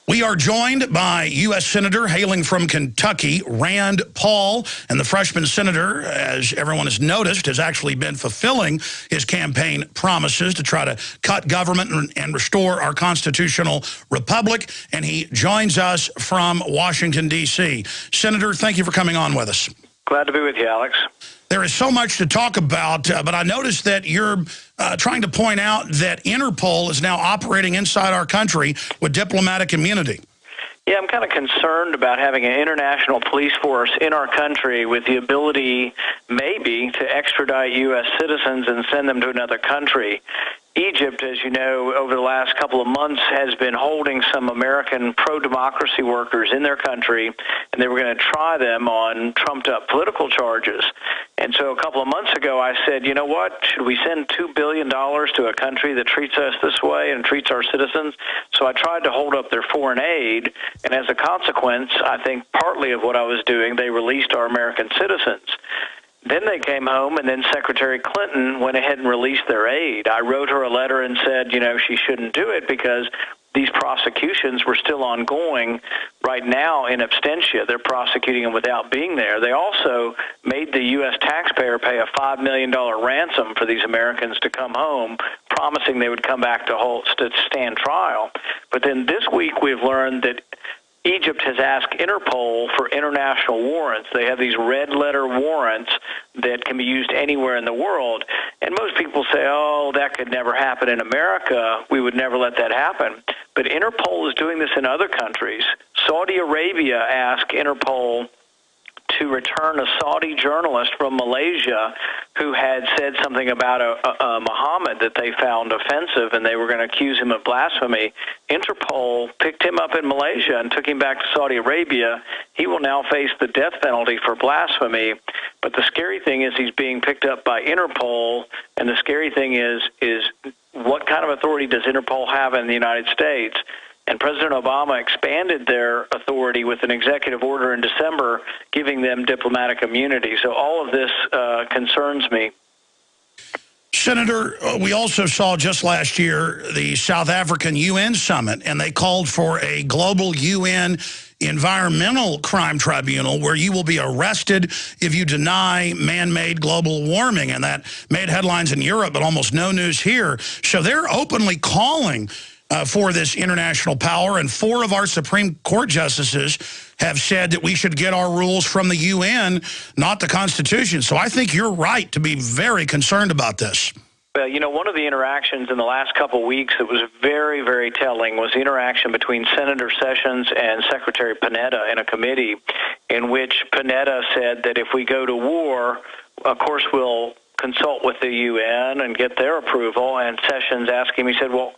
We are joined by U.S. Senator hailing from Kentucky, Rand Paul, and the freshman senator, as everyone has noticed, has actually been fulfilling his campaign promises to try to cut government and restore our constitutional republic, and he joins us from Washington, D.C. Senator, thank you for coming on with us. Glad to be with you, Alex. There is so much to talk about, but I noticed that you're trying to point out that Interpol is now operating inside our country with diplomatic immunity. Yeah, I'm kind of concerned about having an international police force in our country with the ability, maybe, to extradite U.S. citizens and send them to another country. Egypt, as you know, over the last couple of months has been holding some American pro-democracy workers in their country, and they were going to try them on trumped-up political charges. And so a couple of months ago, I said, you know what, should we send $2 billion to a country that treats us this way and treats our citizens? So I tried to hold up their foreign aid, and as a consequence, I think partly of what I was doing, they released our American citizens. Then they came home, and then Secretary Clinton went ahead and released their aid. I wrote her a letter and said, you know, she shouldn't do it because these prosecutions were still ongoing right now in absentia. They're prosecuting them without being there. They also made the U.S. taxpayer pay a $5 million ransom for these Americans to come home, promising they would come back to stand trial. But then this week we've learned that Egypt has asked Interpol for international warrants. They have these red-letter warrants that can be used anywhere in the world. And most people say, oh, that could never happen in America. We would never let that happen. But Interpol is doing this in other countries. Saudi Arabia asked Interpol to return a Saudi journalist from Malaysia who had said something about a Muhammad that they found offensive, and they were going to accuse him of blasphemy. Interpol picked him up in Malaysia and took him back to Saudi Arabia. He will now face the death penalty for blasphemy. But the scary thing is he's being picked up by Interpol, and the scary thing is what kind of authority does Interpol have in the United States? And President Obama expanded their authority with an executive order in December, giving them diplomatic immunity. So all of this concerns me. Senator, we also saw just last year the South African UN summit, and they called for a global UN environmental crime tribunal where you will be arrested if you deny man-made global warming. And that made headlines in Europe, but almost no news here. So they're openly calling for this international power, and 4 of our Supreme Court justices have said that we should get our rules from the UN, not the Constitution. So I think you're right to be very concerned about this. Well, you know, one of the interactions in the last couple of weeks that was very, very telling was the interaction between Senator Sessions and Secretary Panetta in a committee in which Panetta said that if we go to war, of course we'll consult with the UN and get their approval. And Sessions asked him, he said, well,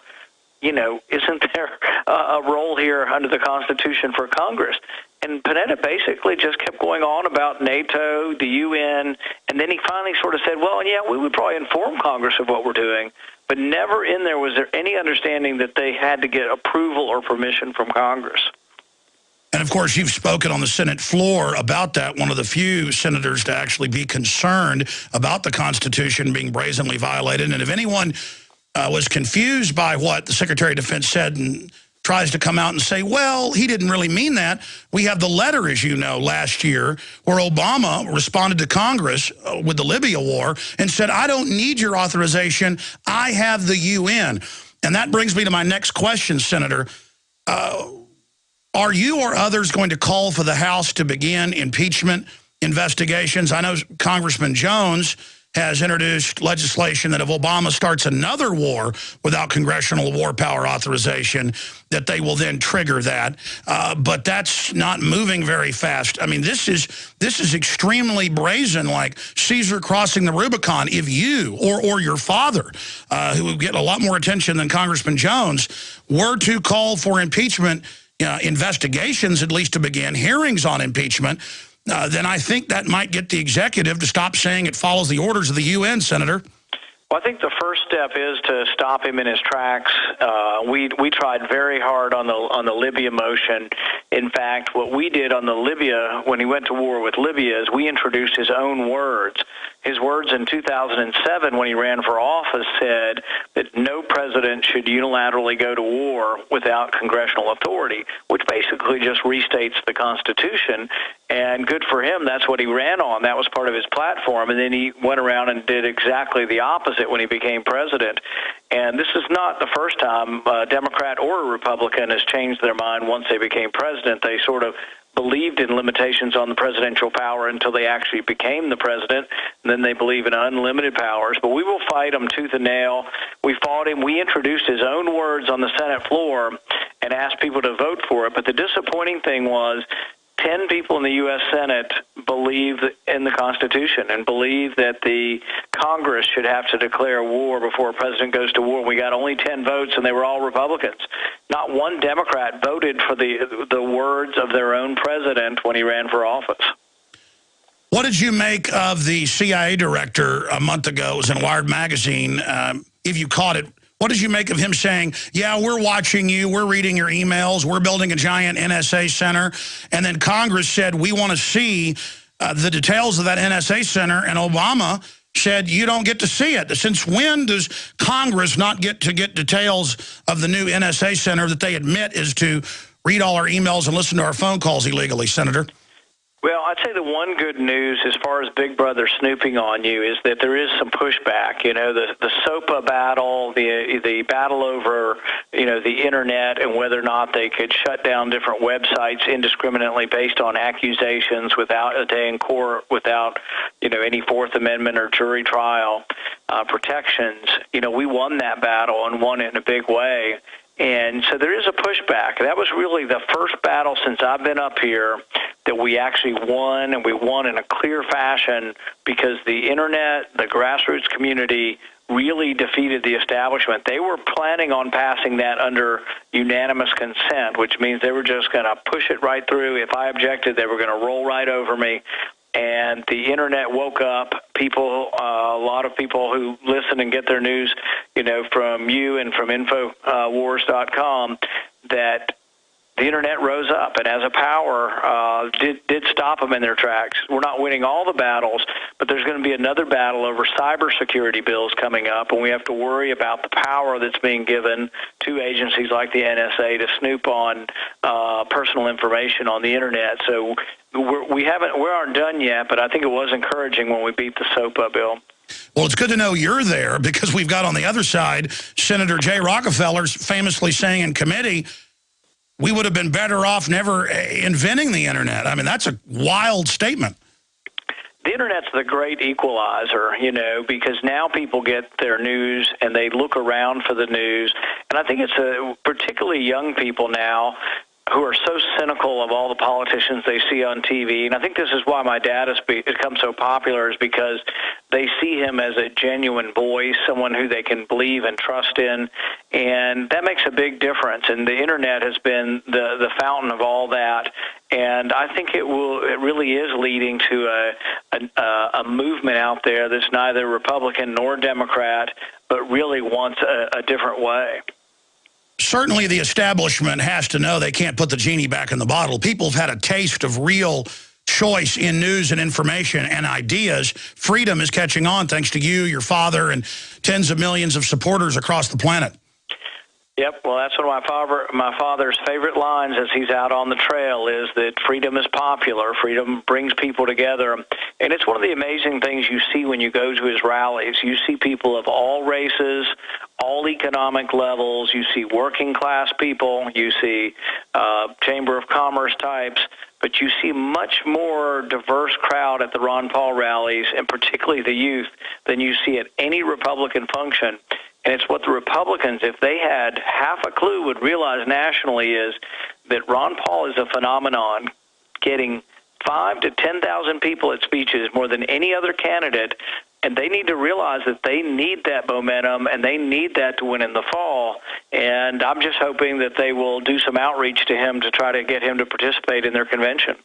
you know, isn't there a role here under the Constitution for Congress? And Panetta basically just kept going on about NATO, the UN, and then he finally sort of said, well, yeah, we would probably inform Congress of what we're doing, but never in there was there any understanding that they had to get approval or permission from Congress. And, of course, you've spoken on the Senate floor about that, one of the few senators to actually be concerned about the Constitution being brazenly violated. And if anyone was confused by what the Secretary of Defense said and tries to come out and say, well, he didn't really mean that. We have the letter, as you know, last year where Obama responded to Congress with the Libya war and said, I don't need your authorization. I have the UN. And that brings me to my next question, Senator. Are you or others going to call for the House to begin impeachment investigations? I know Congressman Jones has introduced legislation that if Obama starts another war without congressional war power authorization, that they will then trigger that. But that's not moving very fast. I mean, this is extremely brazen, like Caesar crossing the Rubicon. If you or your father, who would get a lot more attention than Congressman Jones, were to call for impeachment investigations, at least to begin, hearings on impeachment, then I think that might get the executive to stop saying it follows the orders of the UN, Senator. Well, I think the first step is to stop him in his tracks. We tried very hard on the Libya motion. In fact, what we did on the Libya, when he went to war with Libya, is we introduced his own words. His words in 2007 when he ran for office said that no president should unilaterally go to war without congressional authority, which basically just restates the Constitution. And good for him, that's what he ran on. That was part of his platform. And then he went around and did exactly the opposite when he became president. And this is not the first time a Democrat or a Republican has changed their mind once they became president. They sort of believed in limitations on the presidential power until they actually became the president, and then they believe in unlimited powers. But we will fight him tooth and nail. We fought him. We introduced his own words on the Senate floor and asked people to vote for it. But the disappointing thing was 10 people in the U.S. Senate believe in the Constitution and believe that the Congress should have to declare war before a president goes to war. We got only 10 votes, and they were all Republicans. Not one Democrat voted for the words of their own president when he ran for office. What did you make of the CIA director a month ago? It was in Wired magazine. If you caught it, what did you make of him saying, yeah, we're watching you, we're reading your emails, we're building a giant NSA center, and then Congress said, we want to see the details of that NSA center, and Obama said, you don't get to see it. Since when does Congress not get details of the new NSA center that they admit is to read all our emails and listen to our phone calls illegally, Senator? Well, I'd say the one good news as far as Big Brother snooping on you is that there is some pushback. You know, the SOPA battle, the battle over, you know, the Internet and whether or not they could shut down different websites indiscriminately based on accusations without a day in court, without, you know, any Fourth Amendment or jury trial protections. You know, we won that battle and won it in a big way. And so there is a pushback. That was really the first battle since I've been up here that we actually won, and we won in a clear fashion because the Internet, the grassroots community, really defeated the establishment. They were planning on passing that under unanimous consent, which means they were just going to push it right through. If I objected, they were going to roll right over me. And the Internet woke up. People, a lot of people who listen and get their news, you know, from you and from Infowars.com, that the Internet rose up and as a power did stop them in their tracks. We're not winning all the battles, but there's going to be another battle over cybersecurity bills coming up, and we have to worry about the power that's being given to agencies like the NSA to snoop on personal information on the Internet. So we aren't done yet, but I think it was encouraging when we beat the SOPA bill. Well, it's good to know you're there because we've got on the other side Senator Jay Rockefeller's famously saying in committee, we would have been better off never inventing the Internet. I mean, that's a wild statement. The Internet's the great equalizer, you know, because now people get their news and they look around for the news. And I think it's particularly young people now who are so cynical of all the politicians they see on TV. And I think this is why my dad has become so popular, is because they see him as a genuine voice, someone who they can believe and trust in. And that makes a big difference. And the Internet has been the fountain of all that. And I think it really is leading to a movement out there that's neither Republican nor Democrat, but really wants a different way. Certainly the establishment has to know they can't put the genie back in the bottle. People have had a taste of real choice in news and information and ideas. Freedom is catching on thanks to you, your father, and tens of millions of supporters across the planet. Yep, well, that's one of my father's favorite lines as he's out on the trail is that freedom is popular. Freedom brings people together. And it's one of the amazing things you see when you go to his rallies. You see people of all races, all economic levels. You see working class people. You see Chamber of Commerce types. But you see much more diverse crowd at the Ron Paul rallies, and particularly the youth, than you see at any Republican function. And it's what the Republicans, if they had half a clue, would realize nationally is that Ron Paul is a phenomenon, getting 5,000 to 10,000 people at speeches more than any other candidate. And they need to realize that they need that momentum and they need that to win in the fall. And I'm just hoping that they will do some outreach to him to try to get him to participate in their convention.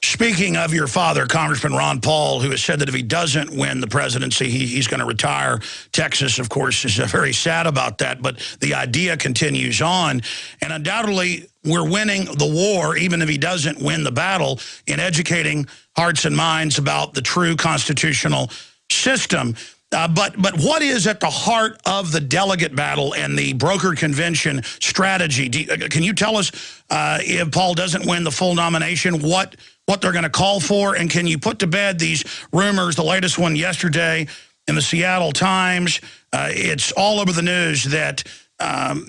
Speaking of your father, Congressman Ron Paul, who has said that if he doesn't win the presidency, he's going to retire. Texas, of course, is very sad about that, but the idea continues on. And undoubtedly, we're winning the war, even if he doesn't win the battle, in educating hearts and minds about the true constitutional system. But what is at the heart of the delegate battle and the broker convention strategy? Can you tell us if Paul doesn't win the full nomination, what they're going to call for? And can you put to bed these rumors, the latest one yesterday in the Seattle Times? It's all over the news that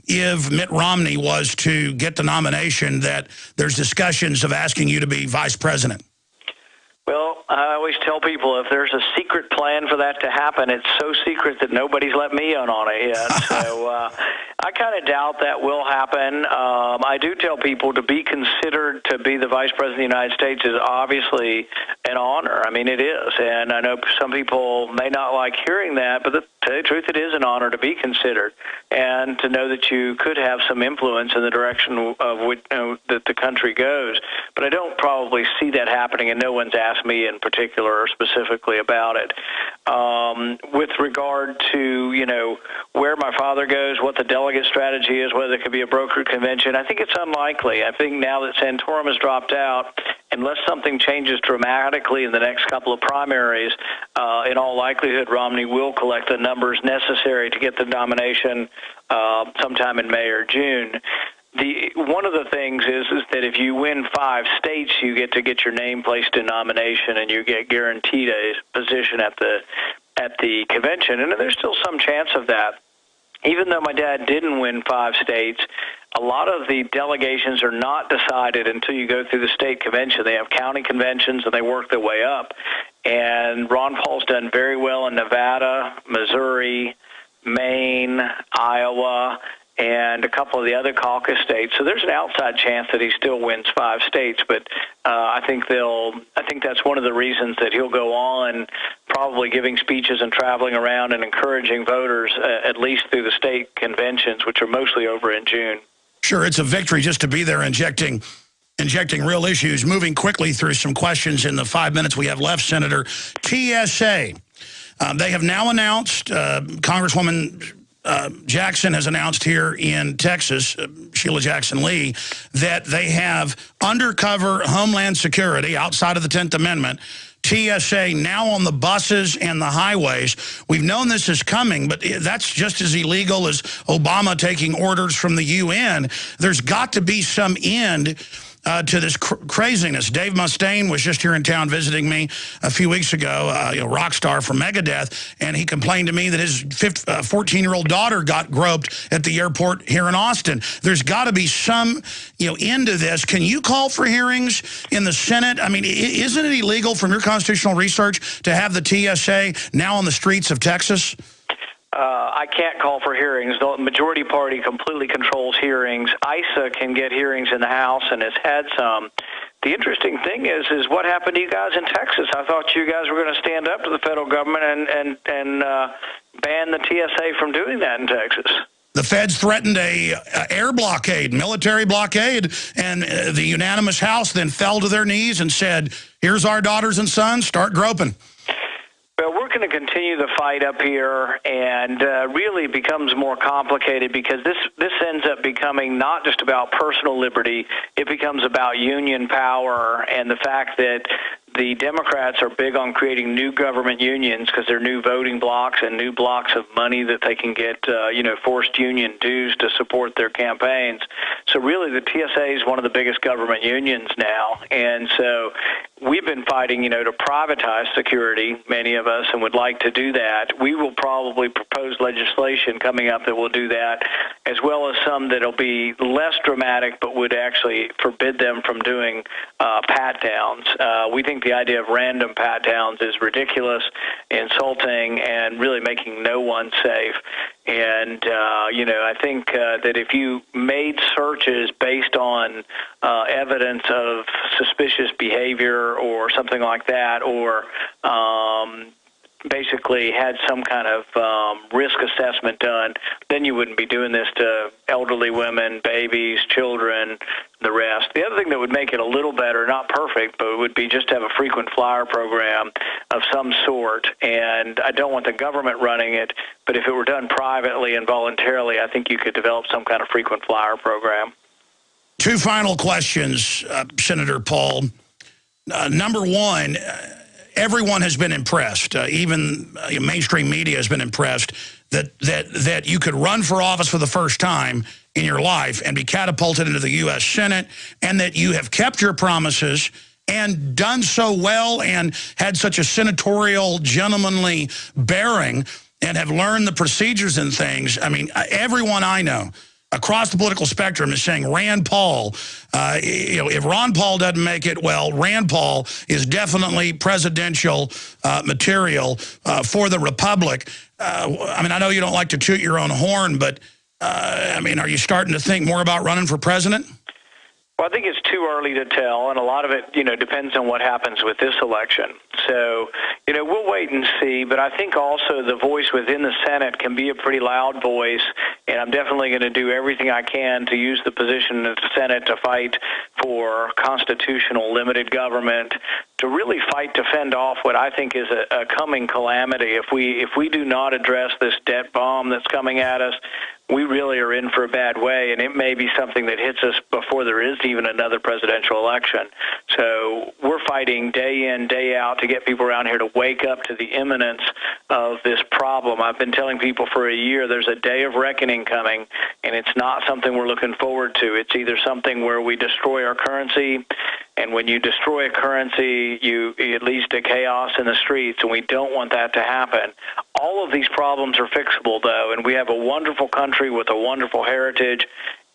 if Mitt Romney was to get the nomination, that there's discussions of asking you to be vice president. Well, I always tell people if there's a secret plan for that to happen, it's so secret that nobody's let me in on it yet. So I kind of doubt that will happen. I do tell people to be considered to be the Vice President of the United States is obviously an honor. I mean, it is. And I know some people may not like hearing that, but to tell you the truth, it is an honor to be considered and to know that you could have some influence in the direction of which, that the country goes. But I don't probably see that happening, and no one's asked me in particular or specifically about it. With regard to, where my father goes, what the delegate strategy is, whether it could be a brokered convention, I think it's unlikely. I think now that Santorum has dropped out, unless something changes dramatically in the next couple of primaries, in all likelihood, Romney will collect the numbers necessary to get the nomination sometime in May or June. One of the things is that if you win 5 states, you get to get your name placed in nomination, and you get guaranteed a position at the convention. And there's still some chance of that. Even though my dad didn't win 5 states, a lot of the delegations are not decided until you go through the state convention. They have county conventions, and they work their way up. And Ron Paul's done very well in Nevada, Missouri, Maine, Iowa, and a couple of the other caucus states. So there's an outside chance that he still wins 5 states, but I think that's one of the reasons that he'll go on probably giving speeches and traveling around and encouraging voters at least through the state conventions, which are mostly over in June. Sure, it's a victory just to be there injecting real issues. Moving quickly through some questions in the 5 minutes we have left, Senator. TSA, they have now announced, Congresswoman Jackson has announced here in Texas, Sheila Jackson Lee, that they have undercover Homeland Security outside of the 10th Amendment, TSA now on the buses and the highways. We've known this is coming, but that's just as illegal as Obama taking orders from the UN. There's got to be some end to this craziness. Dave Mustaine was just here in town visiting me a few weeks ago, rock star from Megadeth, and he complained to me that his 14-year-old daughter got groped at the airport here in Austin. There's got to be some end to this. Can you call for hearings in the Senate? I mean, isn't it illegal from your constitutional research to have the TSA now on the streets of Texas? I can't call for hearings. The majority party completely controls hearings. ISA can get hearings in the House and has had some. The interesting thing is what happened to you guys in Texas? I thought you guys were going to stand up to the federal government and ban the TSA from doing that in Texas. The feds threatened a air blockade, military blockade, and the unanimous House then fell to their knees and said, here's our daughters and sons, start groping. Well, we're going to continue the fight up here, and really becomes more complicated because this ends up becoming not just about personal liberty. It becomes about union power and the fact that the Democrats are big on creating new government unions because they're new voting blocks and new blocks of money that they can get, forced union dues to support their campaigns. So really the TSA is one of the biggest government unions now. And so we've been fighting, to privatize security, many of us, and would like to do that. We will probably propose legislation coming up that will do that, as well as some that will be less dramatic but would actually forbid them from doing pat-downs. We think the idea of random pat-downs is ridiculous, insulting, and really making no one safe. And, I think that if you made searches based on evidence of suspicious behavior or something like that, or basically had some kind of risk assessment done, then you wouldn't be doing this to elderly women, babies, children, the rest. The other thing that would make it a little better, not perfect, but would be just to have a frequent flyer program of some sort. And I don't want the government running it, but if it were done privately and voluntarily, I think you could develop some kind of frequent flyer program. 2 final questions, Senator Paul. Number one, everyone has been impressed. Even mainstream media has been impressed that you could run for office for the first time in your life and be catapulted into the U.S. Senate, and that you have kept your promises and done so well and had such a senatorial, gentlemanly bearing and have learned the procedures and things. I mean, everyone I know across the political spectrum is saying Rand Paul, if Ron Paul doesn't make it, well, Rand Paul is definitely presidential material for the Republic. I mean, I know you don't like to toot your own horn, but, I mean, are you starting to think more about running for president? Well, I think it's too early to tell, and a lot of it, depends on what happens with this election. So, we'll wait and see, but I think also the voice within the Senate can be a pretty loud voice, and I'm definitely going to do everything I can to use the position of the Senate to fight for constitutional limited government, to really fight to fend off what I think is a coming calamity. If we do not address this debt bomb that's coming at us, we really are in for a bad way, and it may be something that hits us before there is even another presidential election. So we're fighting day in, day out to get people around here to wake up to the imminence of this problem. I've been telling people for a year there's a day of reckoning coming, and it's not something we're looking forward to. It's either something where we destroy our currency, and when you destroy a currency, it leads to chaos in the streets, and we don't want that to happen. All of these problems are fixable, though, and we have a wonderful country with a wonderful heritage,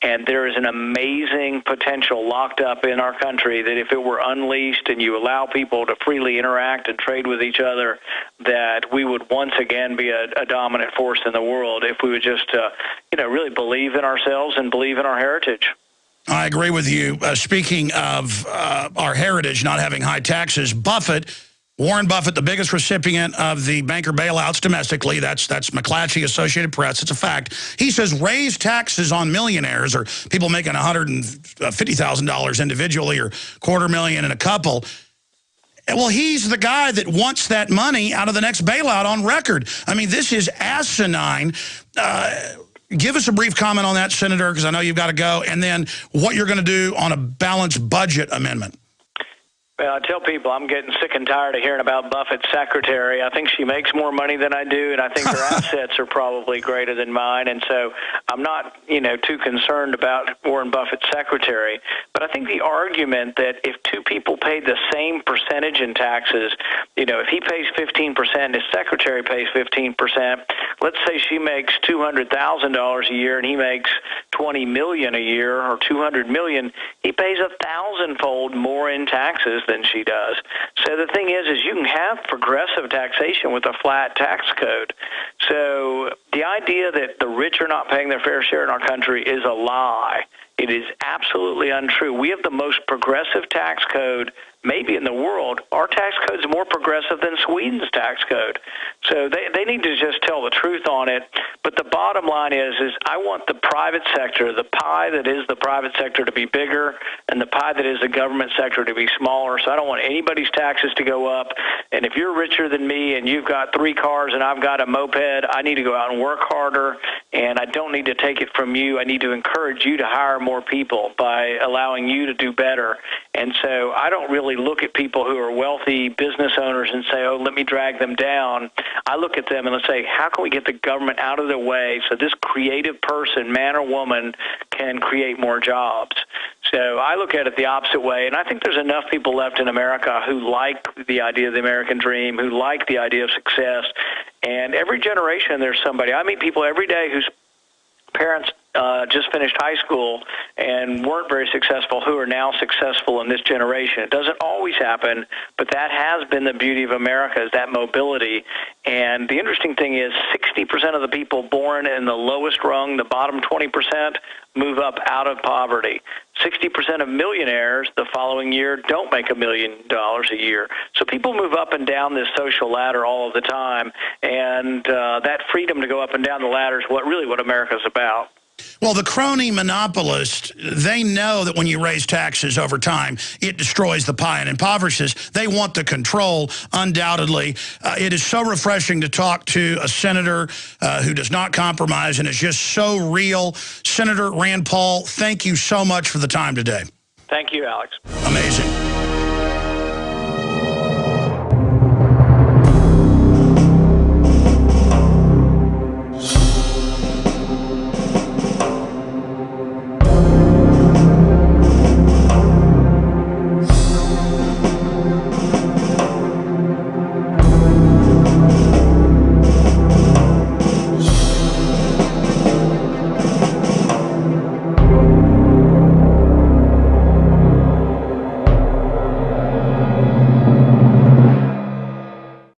and there is an amazing potential locked up in our country that if it were unleashed and you allow people to freely interact and trade with each other, that we would once again be a dominant force in the world if we would just, really believe in ourselves and believe in our heritage. I agree with you. Speaking of our heritage not having high taxes, Warren Buffett, the biggest recipient of the banker bailouts domestically, that's McClatchy, Associated Press, it's a fact. He says raise taxes on millionaires or people making $150,000 individually or $250,000 in a couple. Well, he's the guy that wants that money out of the next bailout on record. I mean, this is asinine. Give us a brief comment on that, Senator, because I know you've got to go, and then what you're going to do on a balanced budget amendment. Well, I tell people I'm getting sick and tired of hearing about Buffett's secretary. I think she makes more money than I do, and I think her assets are probably greater than mine. And so I'm not, too concerned about Warren Buffett's secretary. But I think the argument that if two people paid the same percentage in taxes, if he pays 15%, his secretary pays 15%. Let's say she makes $200,000 a year and he makes $20 million a year or $200 million. He pays 1,000-fold more in taxes than she does. So the thing is you can have progressive taxation with a flat tax code. So the idea that the rich are not paying their fair share in our country is a lie. It is absolutely untrue. We have the most progressive tax code maybe in the world. Our tax code is more progressive than Sweden's tax code. So they need to just tell the truth on it. But the bottom line is I want the private sector, the pie that is the private sector, to be bigger and the pie that is the government sector to be smaller. So I don't want anybody's taxes to go up. And if you're richer than me and you've got 3 cars and I've got a moped, I need to go out and work harder, and I don't need to take it from you. I need to encourage you to hire more people by allowing you to do better. And so I don't really look at people who are wealthy business owners and say, oh, let me drag them down. I look at them and let's say, how can we get the government out of their way so this creative person, man or woman, can create more jobs? So I look at it the opposite way, and I think there's enough people left in America who like the idea of the American dream, who like the idea of success. And every generation there's somebody. I meet people every day whose parents just finished high school and weren't very successful who are now successful in this generation. It doesn't always happen, but that has been the beauty of America, is that mobility. And the interesting thing is 60% of the people born in the lowest rung, the bottom 20%, move up out of poverty. 60% of millionaires the following year don't make $1 million a year. So people move up and down this social ladder all of the time, and that freedom to go up and down the ladder is what America's about. Well, the crony monopolists, they know that when you raise taxes over time, it destroys the pie and impoverishes. They want the control, undoubtedly. It is so refreshing to talk to a senator who does not compromise and is just so real. Senator Rand Paul, thank you so much for the time today. Thank you, Alex. Amazing.